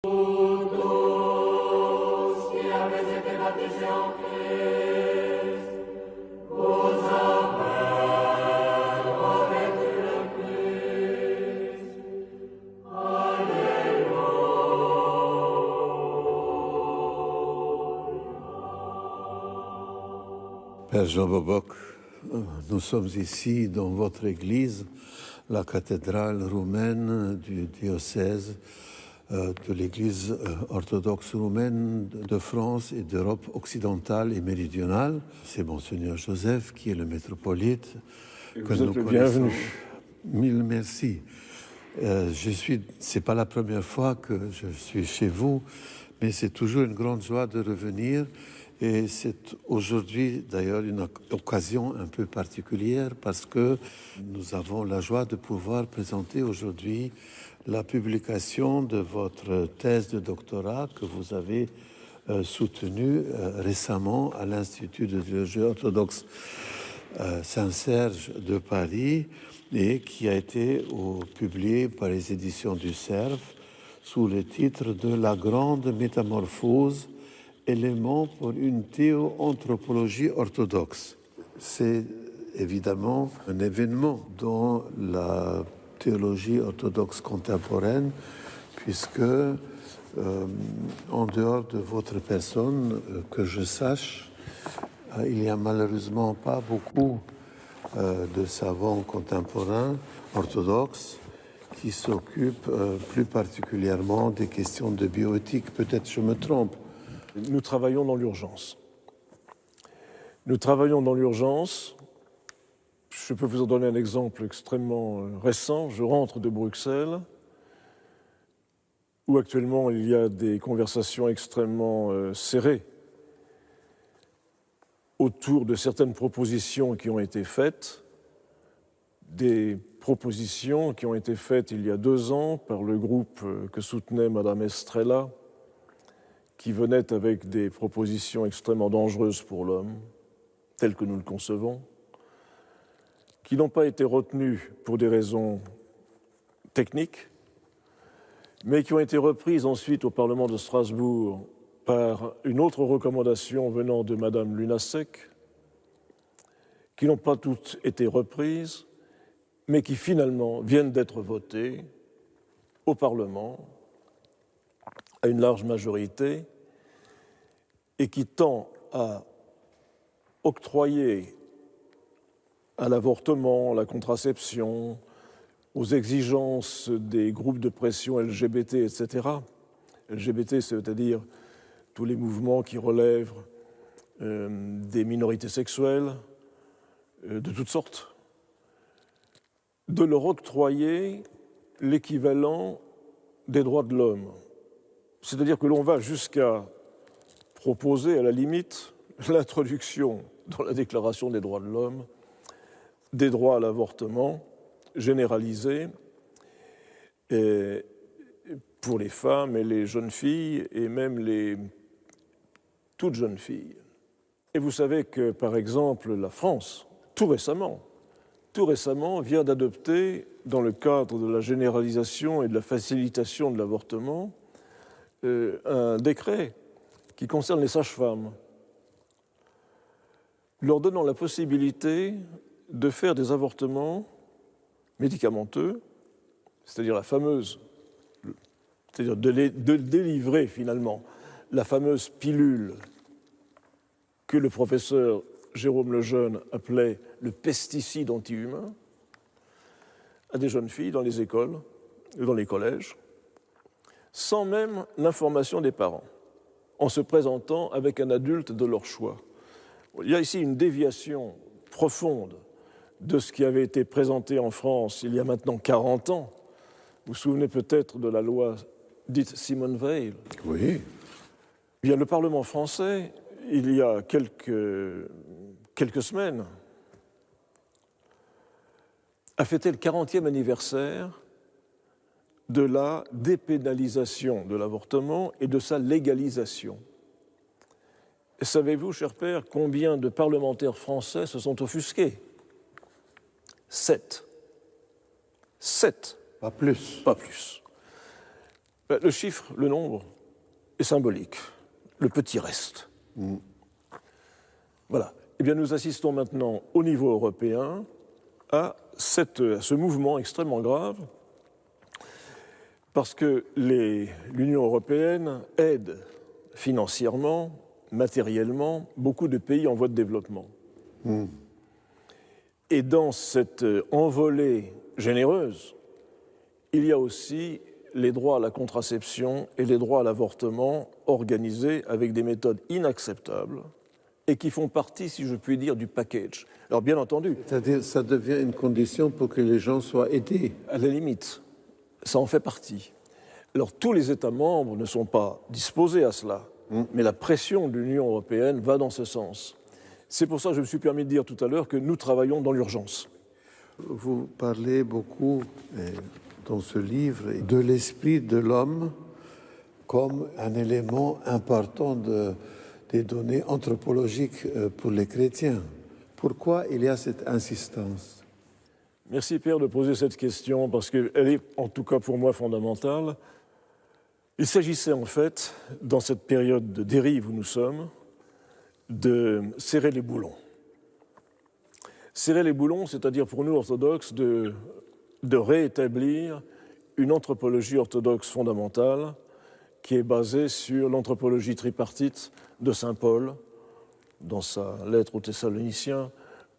Père Jean Boboc, nous sommes ici dans votre église, la cathédrale roumaine du diocèse de l'église orthodoxe roumaine de France et d'Europe occidentale et méridionale. C'est Monseigneur Joseph qui est le métropolite. Vous êtes le bienvenu. Mille merci. C'est pas la première fois que je suis chez vous, mais c'est toujours une grande joie de revenir. Et c'est aujourd'hui d'ailleurs une occasion un peu particulière parce que nous avons la joie de pouvoir présenter aujourd'hui la publication de votre thèse de doctorat que vous avez soutenue récemment à l'Institut de théologie orthodoxe Saint-Serge de Paris et qui a été publiée par les éditions du Cerf sous le titre de La grande métamorphose, éléments pour une théoanthropologie orthodoxe. C'est évidemment un événement dans la théologie orthodoxe contemporaine, puisque en dehors de votre personne, que je sache, il n'y a malheureusement pas beaucoup de savants contemporains orthodoxes qui s'occupent plus particulièrement des questions de bioéthique. Peut-être je me trompe. Nous travaillons dans l'urgence. Nous travaillons dans l'urgence. Je peux vous en donner un exemple extrêmement récent. Je rentre de Bruxelles, où actuellement il y a des conversations extrêmement serrées autour de certaines propositions qui ont été faites, des propositions qui ont été faites il y a 2 ans par le groupe que soutenait Madame Estrella, qui venait avec des propositions extrêmement dangereuses pour l'homme, telles que nous le concevons, qui n'ont pas été retenues pour des raisons techniques, mais qui ont été reprises ensuite au Parlement de Strasbourg par une autre recommandation venant de Madame Lunacek, qui n'ont pas toutes été reprises, mais qui finalement viennent d'être votées au Parlement à une large majorité et qui tend à octroyer à l'avortement, à la contraception, aux exigences des groupes de pression LGBT, etc. LGBT, c'est-à-dire tous les mouvements qui relèvent des minorités sexuelles, de toutes sortes, de leur octroyer l'équivalent des droits de l'homme. C'est-à-dire que l'on va jusqu'à proposer, à la limite, l'introduction dans la Déclaration des droits de l'homme des droits à l'avortement généralisés pour les femmes et les jeunes filles et même les toutes jeunes filles. Et vous savez que, par exemple, la France, tout récemment, vient d'adopter, dans le cadre de la généralisation et de la facilitation de l'avortement, un décret qui concerne les sages-femmes, leur donnant la possibilité de faire des avortements médicamenteux, c'est-à-dire de délivrer finalement la fameuse pilule que le professeur Jérôme Lejeune appelait le pesticide anti-humain, à des jeunes filles dans les écoles et dans les collèges, sans même l'information des parents, en se présentant avec un adulte de leur choix. Il y a ici une déviation profonde de ce qui avait été présenté en France il y a maintenant 40 ans. Vous vous souvenez peut-être de la loi dite Simone Veil. Oui. Bien, le Parlement français, il y a quelques semaines, a fêté le 40e anniversaire de la dépénalisation de l'avortement et de sa légalisation. Et savez-vous, cher père, combien de parlementaires français se sont offusqués ? 7. 7. Pas plus. Pas plus. Le chiffre, le nombre, est symbolique. Le petit reste. Voilà. Eh bien, nous assistons maintenant au niveau européen à ce mouvement extrêmement grave parce que l'Union européenne aide financièrement, matériellement, beaucoup de pays en voie de développement. Et dans cette envolée généreuse, il y a aussi les droits à la contraception et les droits à l'avortement organisés avec des méthodes inacceptables et qui font partie, si je puis dire, du package. Alors bien entendu... C'est-à-dire ça devient une condition pour que les gens soient aidés. À la limite, ça en fait partie. Alors tous les États membres ne sont pas disposés à cela, mais la pression de l'Union européenne va dans ce sens. C'est pour ça que je me suis permis de dire tout à l'heure que nous travaillons dans l'urgence. Vous parlez beaucoup dans ce livre de l'esprit de l'homme comme un élément important des données anthropologiques pour les chrétiens. Pourquoi il y a cette insistance? Merci Pierre de poser cette question parce qu'elle est en tout cas pour moi fondamentale. Il s'agissait en fait, dans cette période de dérive où nous sommes, de serrer les boulons. Serrer les boulons, c'est-à-dire pour nous orthodoxes de réétablir une anthropologie orthodoxe fondamentale qui est basée sur l'anthropologie tripartite de saint Paul, dans sa lettre aux Thessaloniciens,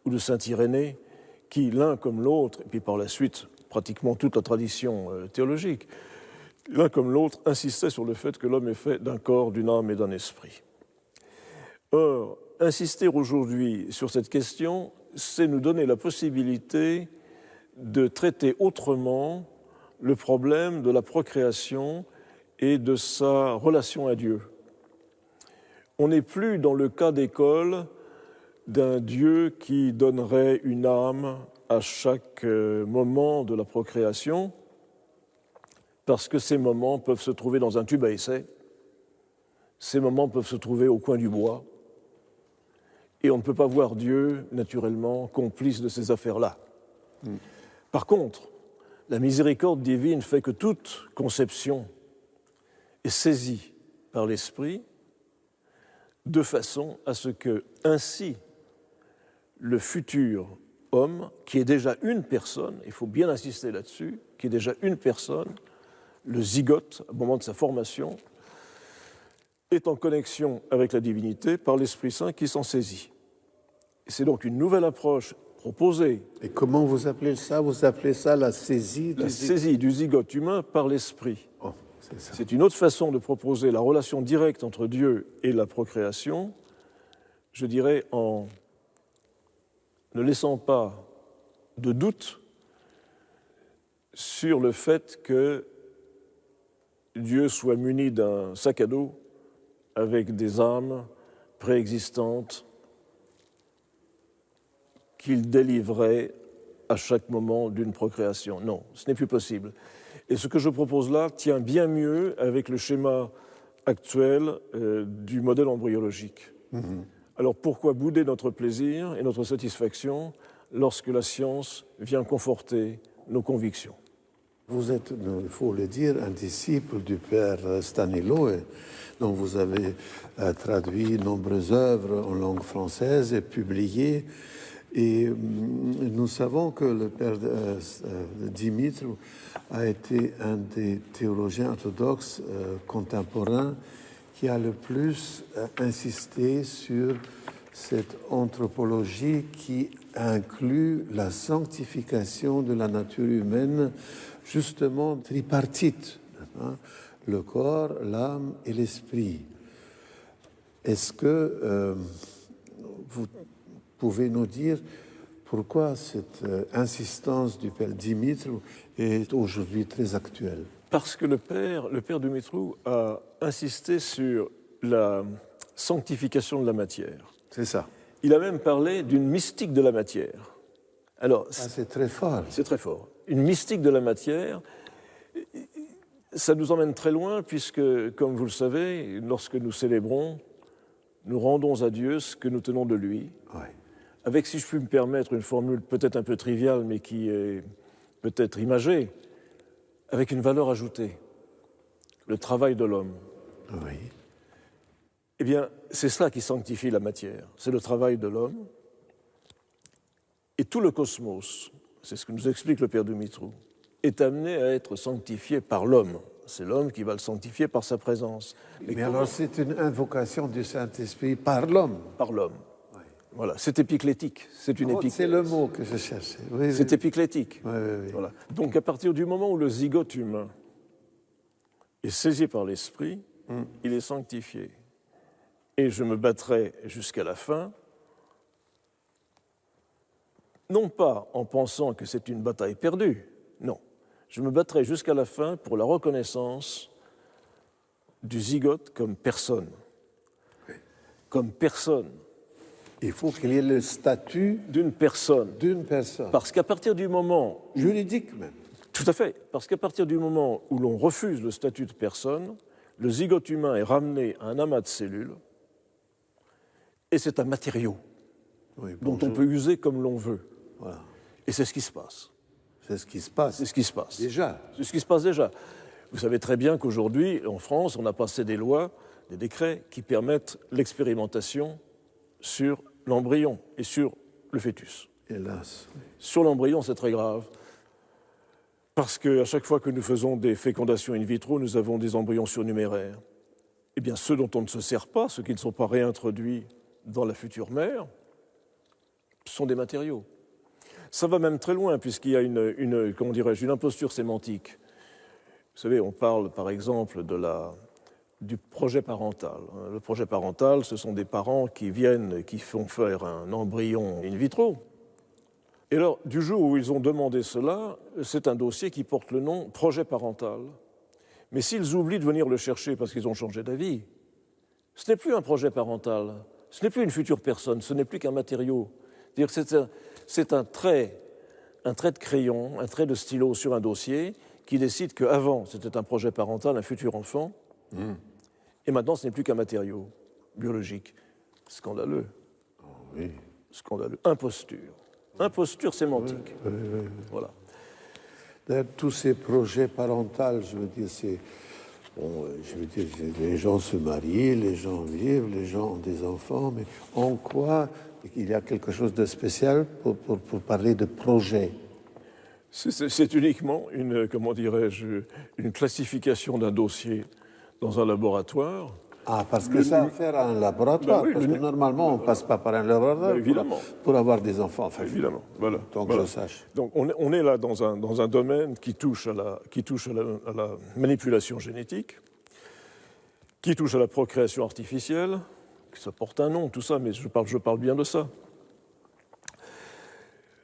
ou de saint Irénée, qui, l'un comme l'autre, et puis par la suite, pratiquement toute la tradition théologique, l'un comme l'autre insistait sur le fait que l'homme est fait d'un corps, d'une âme et d'un esprit. Or, insister aujourd'hui sur cette question, c'est nous donner la possibilité de traiter autrement le problème de la procréation et de sa relation à Dieu. On n'est plus dans le cas d'école d'un Dieu qui donnerait une âme à chaque moment de la procréation, parce que ces moments peuvent se trouver dans un tube à essai, ces moments peuvent se trouver au coin du bois, et on ne peut pas voir Dieu, naturellement, complice de ces affaires-là. Par contre, la miséricorde divine fait que toute conception est saisie par l'Esprit de façon à ce que, ainsi, le futur homme, qui est déjà une personne, il faut bien insister là-dessus, qui est déjà une personne, le zygote, au moment de sa formation, est en connexion avec la divinité par l'Esprit Saint qui s'en saisit. Et c'est donc une nouvelle approche proposée. Et comment vous appelez ça? Vous appelez ça la saisie du zygote humain par l'Esprit. Oh, c'est ça. C'est une autre façon de proposer la relation directe entre Dieu et la procréation, je dirais en ne laissant pas de doute sur le fait que Dieu soit muni d'un sac à dos avec des âmes préexistantes qu'il délivrait à chaque moment d'une procréation. Non, ce n'est plus possible. Et ce que je propose là tient bien mieux avec le schéma actuel du modèle embryologique. Alors pourquoi bouder notre plaisir et notre satisfaction lorsque la science vient conforter nos convictions? Vous êtes, il faut le dire, un disciple du père Staniloae, dont vous avez traduit nombreuses œuvres en langue française et publiées. Et nous savons que le père Dimitru a été un des théologiens orthodoxes contemporains qui a le plus insisté sur cette anthropologie qui inclut la sanctification de la nature humaine, justement tripartite, hein, le corps, l'âme et l'esprit. Est-ce que vous pouvez nous dire pourquoi cette insistance du père Dimitru est aujourd'hui très actuelle? Parce que le père Dumitru a insisté sur la sanctification de la matière. C'est ça. Il a même parlé d'une mystique de la matière. Alors, c'est très fort. C'est très fort. Une mystique de la matière, ça nous emmène très loin puisque, comme vous le savez, lorsque nous célébrons, nous rendons à Dieu ce que nous tenons de lui. Oui. Avec, si je puis me permettre, une formule peut-être un peu triviale, mais qui est peut-être imagée, avec une valeur ajoutée. le travail de l'homme. Oui. Eh bien, c'est cela qui sanctifie la matière, c'est le travail de l'homme. Et tout le cosmos, c'est ce que nous explique le Père Dumitru, est amené à être sanctifié par l'homme. C'est l'homme qui va le sanctifier par sa présence. Mais alors c'est une invocation du Saint-Esprit par l'homme. Par l'homme. Oui. Voilà, c'est épiclétique. C'est une C'est le mot que je cherchais. Oui, c'est épiclétique. Oui, oui, oui. Voilà. Donc à partir du moment où le zygote humain est saisi par l'Esprit, il est sanctifié. Et je me battrai jusqu'à la fin, non pas en pensant que c'est une bataille perdue, non. Je me battrai jusqu'à la fin pour la reconnaissance du zygote comme personne. Oui. Comme personne. Il faut qu'il y ait le statut d'une personne. D'une personne. Parce qu'à partir du moment... Juridique même. Tout à fait. Parce qu'à partir du moment où l'on refuse le statut de personne, le zygote humain est ramené à un amas de cellules et c'est un matériau dont on peut user comme l'on veut. Voilà. Et c'est ce qui se passe. C'est ce qui se passe. C'est ce qui se passe. Déjà. C'est ce qui se passe déjà. Vous savez très bien qu'aujourd'hui, en France, on a passé des lois, des décrets qui permettent l'expérimentation sur l'embryon et sur le fœtus. Hélas. Oui. Sur l'embryon, c'est très grave. Parce qu'à chaque fois que nous faisons des fécondations in vitro, nous avons des embryons surnuméraires. Eh bien, ceux dont on ne se sert pas, ceux qui ne sont pas réintroduits dans la future mère, sont des matériaux. Ça va même très loin, puisqu'il y a une imposture sémantique. Vous savez, on parle par exemple du projet parental. Le projet parental, ce sont des parents qui viennent, qui font faire un embryon in vitro. Et alors, du jour où ils ont demandé cela, c'est un dossier qui porte le nom projet parental. Mais s'ils oublient de venir le chercher parce qu'ils ont changé d'avis, ce n'est plus un projet parental, ce n'est plus une future personne, ce n'est plus qu'un matériau. C'est un trait de crayon, un trait de stylo sur un dossier qui décide qu'avant, c'était un projet parental, un futur enfant, et maintenant, ce n'est plus qu'un matériau biologique. Scandaleux. Oh, oui. Scandaleux. Imposture. Imposture sémantique. Oui. Voilà. D'ailleurs, tous ces projets parentaux, je veux dire, les gens se marient, les gens vivent, les gens ont des enfants, mais en quoi il y a quelque chose de spécial pour parler de projet? C'est uniquement une classification d'un dossier dans un laboratoire. Ah, parce que ça a affaire à un laboratoire, parce que normalement, on ne passe pas par un laboratoire pour avoir des enfants. Enfin, évidemment, voilà. Tant que je sache. Donc on est là dans un domaine qui touche à la manipulation génétique, qui touche à la procréation artificielle, ça porte un nom, tout ça, mais je parle bien de ça.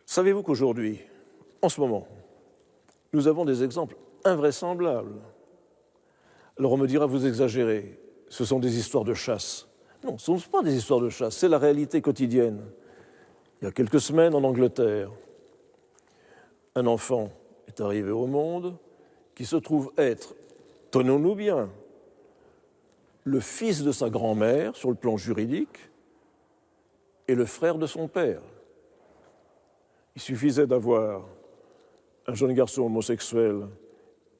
Savez-vous qu'aujourd'hui, en ce moment, nous avons des exemples invraisemblables. Alors on me dira, vous exagérez, ce sont des histoires de chasse. Non, ce ne sont pas des histoires de chasse, c'est la réalité quotidienne. Il y a quelques semaines, en Angleterre, un enfant est arrivé au monde qui se trouve être, tenons-nous bien, le fils de sa grand-mère sur le plan juridique et le frère de son père. Il suffisait d'avoir un jeune garçon homosexuel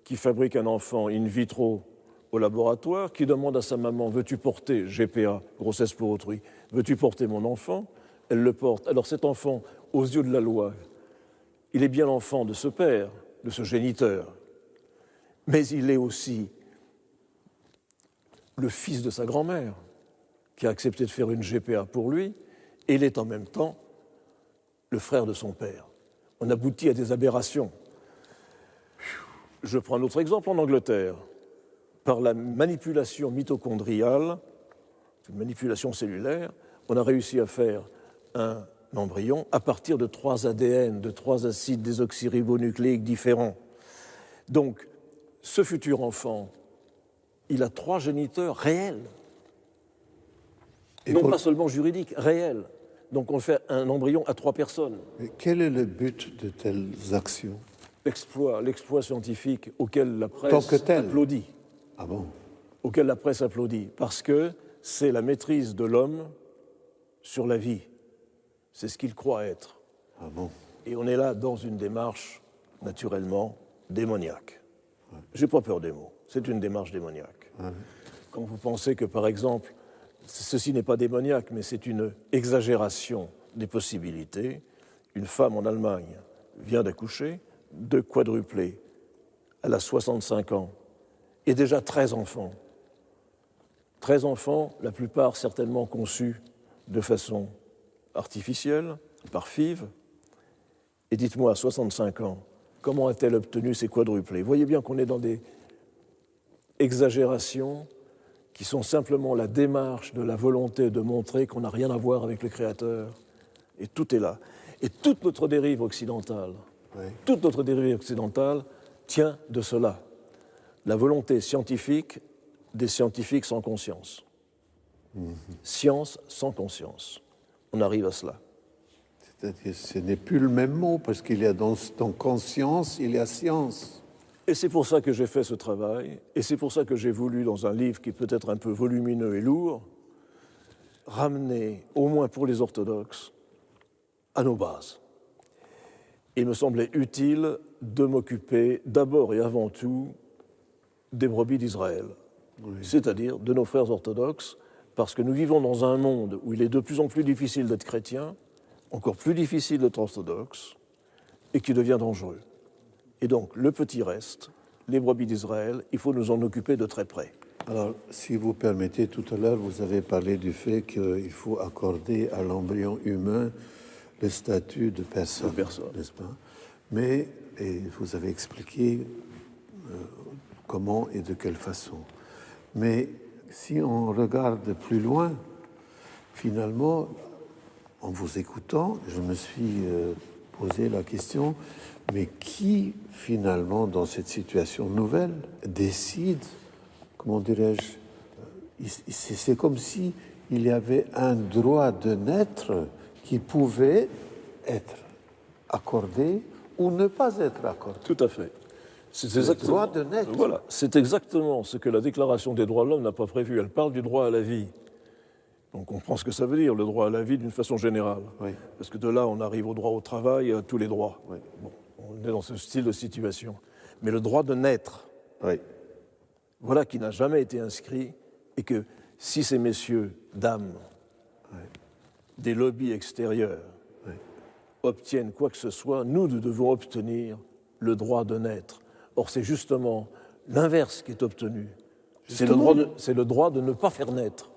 qui fabrique un enfant in vitro au laboratoire, qui demande à sa maman « Veux-tu porter, GPA, grossesse pour autrui, veux-tu porter mon enfant ?» Elle le porte. Alors cet enfant, aux yeux de la loi, il est bien l'enfant de ce père, de ce géniteur, mais il est aussi le fils de sa grand-mère, qui a accepté de faire une GPA pour lui, et il est en même temps le frère de son père. On aboutit à des aberrations. Je prends un autre exemple en Angleterre. Par la manipulation mitochondriale, une manipulation cellulaire, on a réussi à faire un embryon à partir de 3 ADN, de 3 acides désoxyribonucléiques différents. Donc, ce futur enfant, il a 3 géniteurs réels. Et non pas seulement juridiques, réels. Donc on fait un embryon à 3 personnes. Mais quel est le but de telles actions? L'exploit scientifique auquel la presse applaudit. Ah bon? Auquel la presse applaudit, parce que c'est la maîtrise de l'homme sur la vie. C'est ce qu'il croit être. Ah bon? Et on est là dans une démarche, naturellement, démoniaque. Je n'ai pas peur des mots. C'est une démarche démoniaque. Ouais. Quand vous pensez que, par exemple, ceci n'est pas démoniaque, mais c'est une exagération des possibilités, une femme en Allemagne vient d'accoucher, de quadrupler, elle a 65 ans, et déjà 13 enfants. 13 enfants, la plupart certainement conçus de façon artificielle, par FIV. Et dites-moi, à 65 ans, comment a-t-elle obtenu ces quadruplés? Vous voyez bien qu'on est dans des exagérations qui sont simplement la démarche de la volonté de montrer qu'on n'a rien à voir avec le Créateur. Et tout est là. Et toute notre dérive occidentale, toute notre dérive occidentale tient de cela. La volonté scientifique des scientifiques sans conscience. Science sans conscience. On arrive à cela. C'est-à-dire que ce n'est plus le même mot, parce qu'il y a dans conscience, il y a science. Et c'est pour ça que j'ai fait ce travail, et c'est pour ça que j'ai voulu, dans un livre qui peut être un peu volumineux et lourd, ramener, au moins pour les orthodoxes, à nos bases. Il me semblait utile de m'occuper d'abord et avant tout des brebis d'Israël, c'est-à-dire de nos frères orthodoxes, parce que nous vivons dans un monde où il est de plus en plus difficile d'être chrétien, encore plus difficile d'être orthodoxe, et qui devient dangereux. Et donc, le petit reste, les brebis d'Israël, il faut nous en occuper de très près. Alors, si vous permettez, tout à l'heure, vous avez parlé du fait qu'il faut accorder à l'embryon humain le statut de personne, n'est-ce pas? Mais, et vous avez expliqué comment et de quelle façon. Mais si on regarde plus loin, finalement, en vous écoutant, je me suis posé la question, mais qui, finalement, dans cette situation nouvelle, décide, comment dirais-je, c'est comme si il y avait un droit de naître qui pouvait être accordé ou ne pas être accordé. Tout à fait. C'est le droit de naître. Voilà, c'est exactement ce que la Déclaration des droits de l'homme n'a pas prévu. Elle parle du droit à la vie. On comprend ce que ça veut dire, le droit à la vie d'une façon générale. Oui. Parce que de là, on arrive au droit au travail et à tous les droits. Oui. Bon, on est dans ce style de situation. Mais le droit de naître, voilà qui n'a jamais été inscrit, et que si ces messieurs, dames, des lobbies extérieurs obtiennent quoi que ce soit, nous devons obtenir le droit de naître. Or, c'est justement l'inverse qui est obtenu. C'est le droit de ne pas faire naître.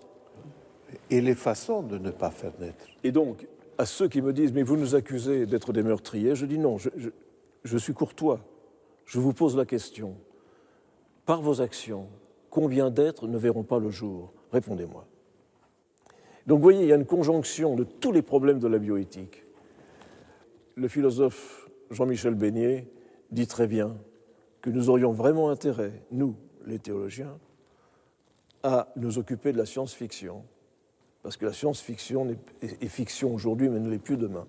Et les façons de ne pas faire naître. Et donc, à ceux qui me disent « mais vous nous accusez d'être des meurtriers », je dis non, je suis courtois. Je vous pose la question. Par vos actions, combien d'êtres ne verront pas le jour? Répondez-moi. Donc, vous voyez, il y a une conjonction de tous les problèmes de la bioéthique. Le philosophe Jean-Michel Besnier dit très bien que nous aurions vraiment intérêt, nous, les théologiens, à nous occuper de la science-fiction. Parce que la science-fiction est fiction aujourd'hui, mais ne l'est plus demain.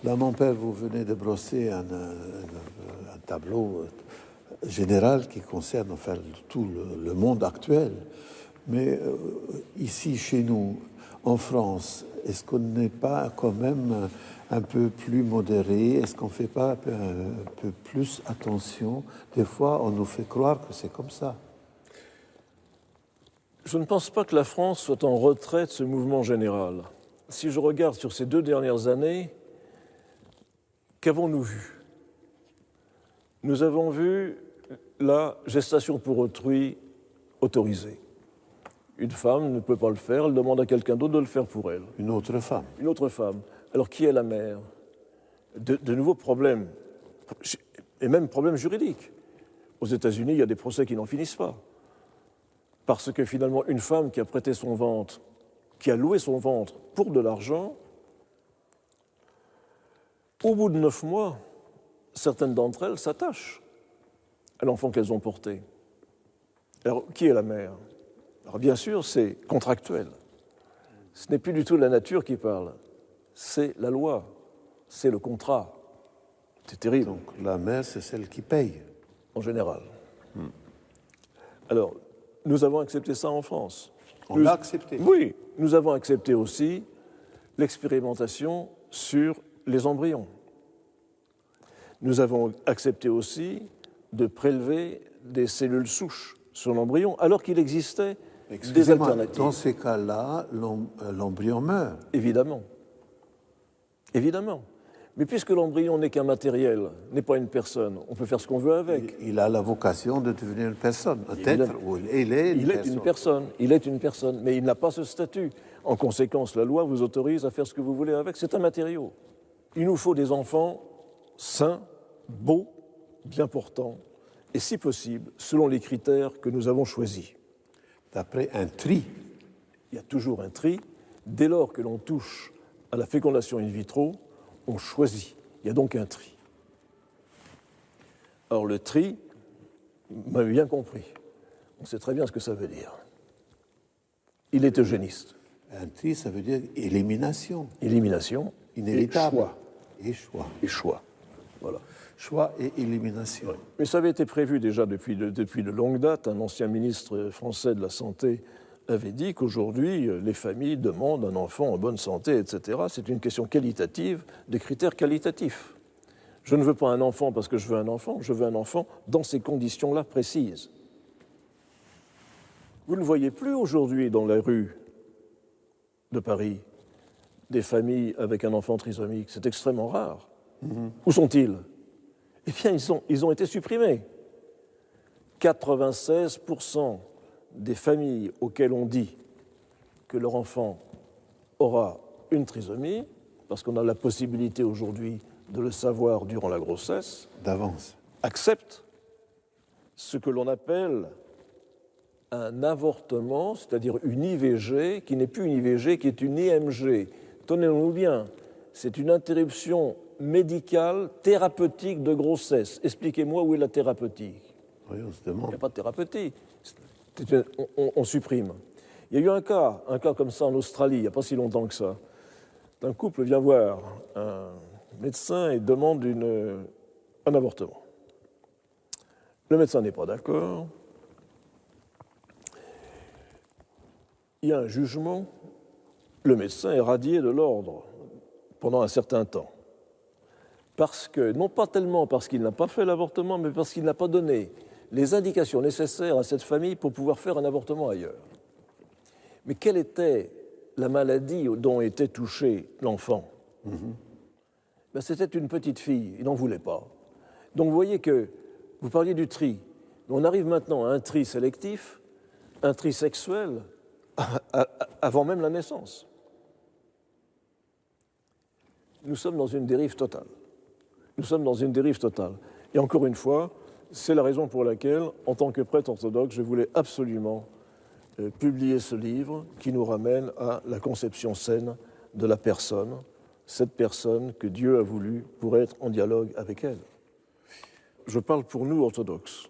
Là, mon père, vous venez de brosser un tableau général qui concerne enfin, tout le monde actuel. Mais ici, chez nous, en France, est-ce qu'on n'est pas quand même un peu plus modéré? Est-ce qu'on ne fait pas un peu plus attention? Des fois, on nous fait croire que c'est comme ça. Je ne pense pas que la France soit en retrait de ce mouvement général. Si je regarde sur ces 2 dernières années, qu'avons-nous vu? Nous avons vu la gestation pour autrui autorisée. Une femme ne peut pas le faire, elle demande à quelqu'un d'autre de le faire pour elle. Une autre femme. Une autre femme. Alors qui est la mère? De nouveaux problèmes, et même problèmes juridiques. Aux États-Unis, il y a des procès qui n'en finissent pas. Parce que finalement, une femme qui a prêté son ventre, qui a loué son ventre pour de l'argent, au bout de 9 mois, certaines d'entre elles s'attachent à l'enfant qu'elles ont porté. Alors, qui est la mère? Alors, bien sûr, c'est contractuel. Ce n'est plus du tout la nature qui parle, c'est la loi, c'est le contrat. C'est terrible. Donc, la mère, c'est celle qui paye. En général. Alors, nous avons accepté ça en France. On l'a accepté? Oui, nous avons accepté aussi l'expérimentation sur les embryons. Nous avons accepté aussi de prélever des cellules souches sur l'embryon, alors qu'il existait des Excusez-moi, alternatives. dans ces cas-là, l'embryon meurt. Évidemment. Évidemment. Mais puisque l'embryon n'est qu'un matériel, n'est pas une personne, on peut faire ce qu'on veut avec. Il a la vocation de devenir une personne, peut-être, ou il est une Il est personne. une personne, il est une personne, mais il n'a pas ce statut. En conséquence, la loi vous autorise à faire ce que vous voulez avec. C'est un matériau. Il nous faut des enfants sains, beaux, bien portants, et si possible, selon les critères que nous avons choisis. D'après un tri. Il y a toujours un tri. Dès lors que l'on touche à la fécondation in vitro, on choisit. Il y a donc un tri. Or, le tri, vous m'avez bien compris. On sait très bien ce que ça veut dire. Il est eugéniste. Un tri, ça veut dire élimination. Élimination. Inévitable. Et choix. Et choix. Et choix. Voilà. Choix et élimination. Ouais. Mais ça avait été prévu déjà depuis de longue date. Un ancien ministre français de la Santé avait dit qu'aujourd'hui, les familles demandent un enfant en bonne santé, etc. C'est une question qualitative, des critères qualitatifs. Je ne veux pas un enfant parce que je veux un enfant dans ces conditions-là précises. Vous ne voyez plus aujourd'hui dans la rue de Paris des familles avec un enfant trisomique. C'est extrêmement rare. Où sont-ils? Eh bien, ils ont été supprimés. 96% des familles auxquelles on dit que leur enfant aura une trisomie, parce qu'on a la possibilité aujourd'hui de le savoir durant la grossesse, D'avance. acceptent ce que l'on appelle un avortement, c'est-à-dire une IVG, qui n'est plus une IVG, qui est une IMG. Tenez-nous bien, c'est une interruption médicale, thérapeutique de grossesse. Expliquez-moi où est la thérapeutique. Oui, on se Il demande. n'y a pas de thérapeutique. On supprime. Il y a eu un cas comme ça en Australie, il n'y a pas si longtemps que ça. Un couple vient voir un médecin et demande un avortement. Le médecin n'est pas d'accord. Il y a un jugement. Le médecin est radié de l'ordre pendant un certain temps. Parce que, non pas tellement parce qu'il n'a pas fait l'avortement, mais parce qu'il n'a pas donné les indications nécessaires à cette famille pour pouvoir faire un avortement ailleurs. Mais quelle était la maladie dont était touché l'enfant? Ben, c'était une petite fille, il n'en voulait pas. Donc vous voyez que, vous parliez du tri, on arrive maintenant à un tri sélectif, un tri sexuel, avant même la naissance. Nous sommes dans une dérive totale. Nous sommes dans une dérive totale. Et encore une fois, c'est la raison pour laquelle, en tant que prêtre orthodoxe, je voulais absolument publier ce livre qui nous ramène à la conception saine de la personne, cette personne que Dieu a voulu pour être en dialogue avec elle. Je parle pour nous orthodoxes.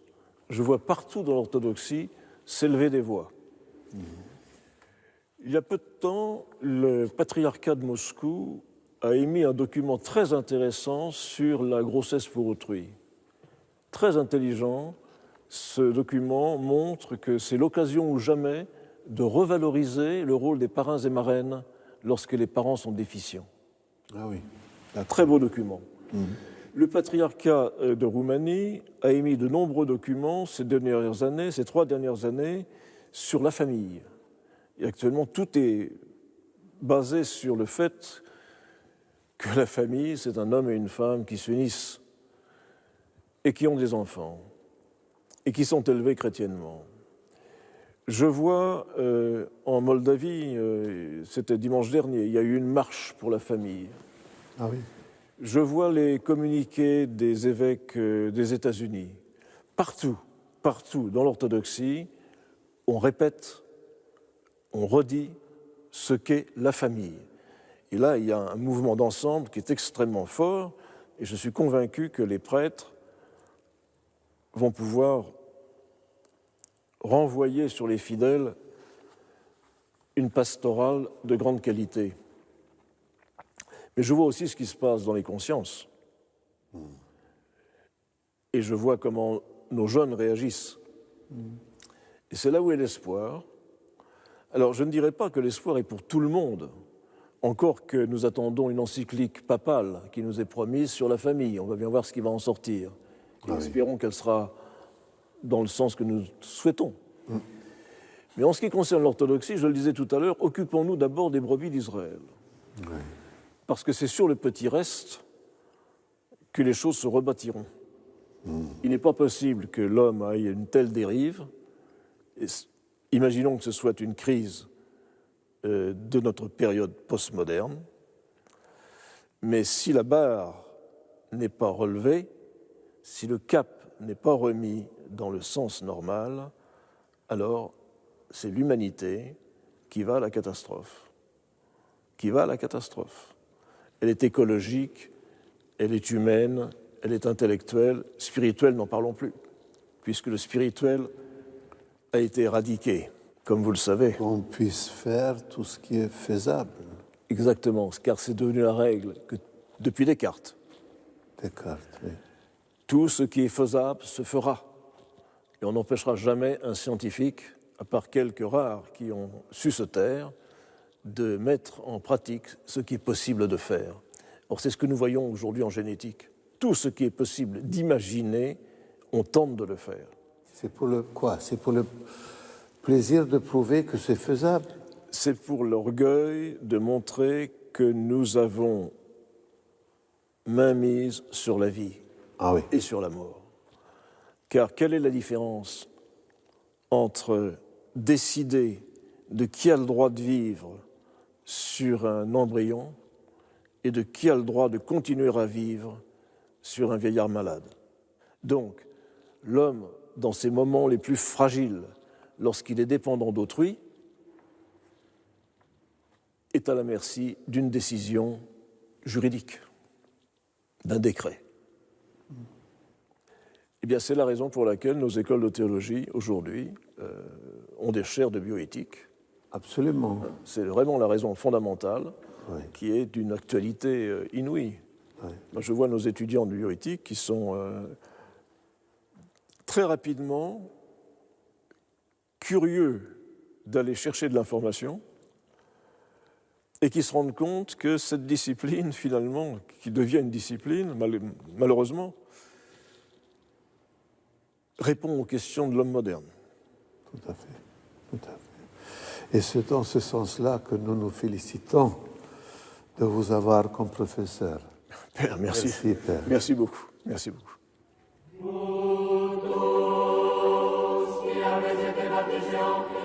Je vois partout dans l'orthodoxie s'élever des voix. Il y a peu de temps, le patriarcat de Moscou a émis un document très intéressant sur la grossesse pour autrui. Très intelligent, ce document montre que c'est l'occasion ou jamais de revaloriser le rôle des parrains et marraines lorsque les parents sont déficients. Ah oui. Un très beau document. Le patriarcat de Roumanie a émis de nombreux documents ces 3 dernières années, sur la famille. Et actuellement, tout est basé sur le fait que la famille, c'est un homme et une femme qui s'unissent et qui ont des enfants et qui sont élevés chrétiennement. Je vois en Moldavie, c'était dimanche dernier, il y a eu une marche pour la famille. Ah oui. Je vois les communiqués des évêques des États-Unis. Partout dans l'orthodoxie, on répète, on redit ce qu'est la famille. Et là, il y a un mouvement d'ensemble qui est extrêmement fort, et je suis convaincu que les prêtres vont pouvoir renvoyer sur les fidèles une pastorale de grande qualité. Mais je vois aussi ce qui se passe dans les consciences. Et je vois comment nos jeunes réagissent. Et c'est là où est l'espoir. Alors, je ne dirais pas que l'espoir est pour tout le monde, encore que nous attendons une encyclique papale qui nous est promise sur la famille. On va bien voir ce qui va en sortir. Et espérons qu'elle sera dans le sens que nous souhaitons. Mais en ce qui concerne l'orthodoxie, je le disais tout à l'heure, occupons-nous d'abord des brebis d'Israël. Oui. Parce que c'est sur le petit reste que les choses se rebâtiront. Il n'est pas possible que l'homme aille à une telle dérive. Imaginons que ce soit une crise de notre période postmoderne, mais si la barre n'est pas relevée, si le cap n'est pas remis dans le sens normal, alors c'est l'humanité qui va à la catastrophe. Qui va à la catastrophe. Elle est écologique, elle est humaine, elle est intellectuelle, spirituelle, n'en parlons plus, puisque le spirituel a été éradiqué, comme vous le savez. Qu'on puisse faire tout ce qui est faisable. Exactement, car c'est devenu la règle que, depuis Descartes. Descartes, oui. Tout ce qui est faisable se fera. Et on n'empêchera jamais un scientifique, à part quelques rares qui ont su se taire, de mettre en pratique ce qui est possible de faire. Or, c'est ce que nous voyons aujourd'hui en génétique. Tout ce qui est possible d'imaginer, on tente de le faire. C'est pour le quoi? C'est pour le plaisir de prouver que c'est faisable? C'est pour l'orgueil de montrer que nous avons mainmise sur la vie et sur la mort. Car quelle est la différence entre décider de qui a le droit de vivre sur un embryon et de qui a le droit de continuer à vivre sur un vieillard malade? Donc, l'homme, dans ses moments les plus fragiles, lorsqu'il est dépendant d'autrui, est à la merci d'une décision juridique, d'un décret. Eh bien, c'est la raison pour laquelle nos écoles de théologie, aujourd'hui, ont des chaires de bioéthique. Absolument. C'est vraiment la raison fondamentale, Oui. qui est d'une actualité inouïe. Oui. Moi, je vois nos étudiants de bioéthique qui sont très rapidement curieux d'aller chercher de l'information et qui se rendent compte que cette discipline, finalement, qui devient une discipline, malheureusement, répond aux questions de l'homme moderne. Tout à fait. Tout à fait. Et c'est dans ce sens-là que nous nous félicitons de vous avoir comme professeur. Père, merci. Merci, Père. Merci beaucoup. Merci beaucoup. Qui avez été baptisés en